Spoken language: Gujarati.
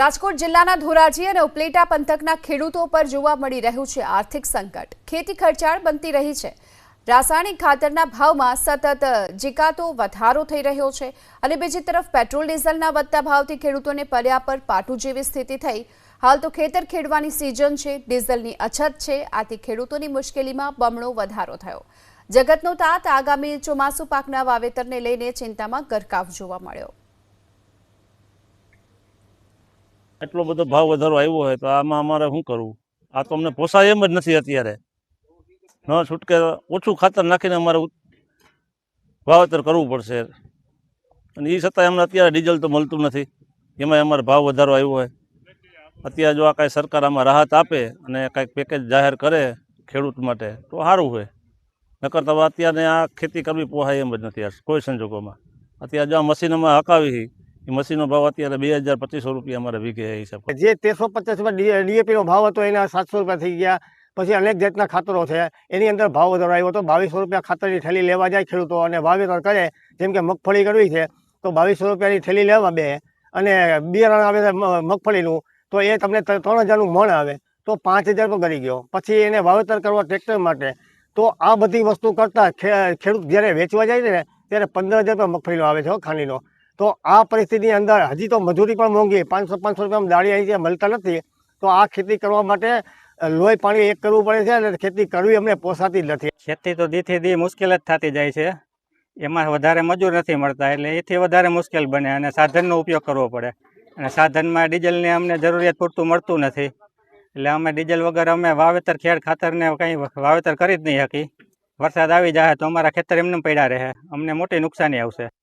રાજકોટ જિલ્લાના ધોરાજી અને ઉપલેટા પંથકના ખેડૂતો પર જોવા મળી રહ્યું છે આર્થિક સંકટ। ખેતી ખર્ચાળ બનતી રહી છે। રાસાયણિક ખાતરના ભાવમાં સતત જીકાતો વધારો થઈ રહ્યો છે અને બીજી તરફ પેટ્રોલ ડીઝલના વધતા ભાવથી ખેડૂતોને પર્યા પર પાટું જેવી સ્થિતિ થઈ। હાલ તો ખેતર ખેડવાની સિઝન છે, ડીઝલની અછત છે, આથી ખેડૂતોની મુશ્કેલીમાં બમણો વધારો થયો। જગતનો તાત આગામી ચોમાસુ પાકના વાવેતરને લઈને ચિંતામાં ગરકાવ જોવા મળ્યો। એટલો બધો ભાવ વધારો આવ્યો હોય તો આમાં અમારે શું કરવું? આ તો અમને પોસાય એમ જ નથી। અત્યારે ન છૂટકે ઓછું ખાતર નાખીને અમારે વાવેતર કરવું પડશે અને એ છતાંય અમને અત્યારે ડીઝલ તો મળતું નથી, એમાં અમારે ભાવ વધારો આવ્યો હોય। અત્યારે જો આ કાંઈ સરકાર આમાં રાહત આપે અને કાંઈક પેકેજ જાહેર કરે ખેડૂત માટે તો સારું હોય, નકર તો અત્યારે આ ખેતી કરવી પોસાય એમ જ નથી યાર કોઈ સંજોગોમાં। અત્યારે જો આ મશીનોમાં હકાવી એ મશીનનો ભાવ અત્યારે 2200-2500 રૂપિયા અમારે વીઘે હિસાબ જે 1350 ડીએપીનો ભાવ હતો એના 700 રૂપિયા થઈ ગયા। પછી અનેક જાતના ખાતરો છે એની અંદર ભાવ વધારો આવ્યો તો 2200 રૂપિયા ખાતરની થેલી લેવા જાય ખેડૂતો અને વાવેતર કરે, જેમ કે મગફળી કરવી છે તો 2200 રૂપિયાની થેલી લેવા બે અને બિયારણ આવે છે મગફળીનું તો એ તમને 3000નું મણ આવે તો 5000 તો ગળી ગયો। પછી એને વાવેતર કરવા ટ્રેક્ટર માટે તો આ બધી વસ્તુ કરતાં ખેડૂત જ્યારે વેચવા જાય છે ને ત્યારે 15000 રૂપિયા મગફળીનો આવે છે ખાંડીનો। તો આ પરિસ્થિતિની અંદર હજી તો મજૂરી પણ મોંઘી, 500 રૂપિયામાં દાળી અહીં મળતા નથી। તો આ ખેતી કરવા માટે લોહી પાણી એક કરવું પડે છે અને ખેતી કરવી અમને પોસાતી જ નથી। ખેતી તો દીથી દી મુશ્કેલ જ થતી જાય છે, એમાં વધારે મજૂર નથી મળતા એટલે એથી વધારે મુશ્કેલ બને અને સાધનનો ઉપયોગ કરવો પડે અને સાધનમાં ડીઝલની અમને જરૂરિયાત પૂરતું મળતું નથી એટલે અમે ડીઝલ વગર અમે વાવેતર ખેડ ખાતરને કંઈ વાવેતર કરી જ નહીં શકી। વરસાદ આવી જાય તો અમારા ખેતર એમને પડ્યા રહે, અમને મોટી નુકસાની આવશે।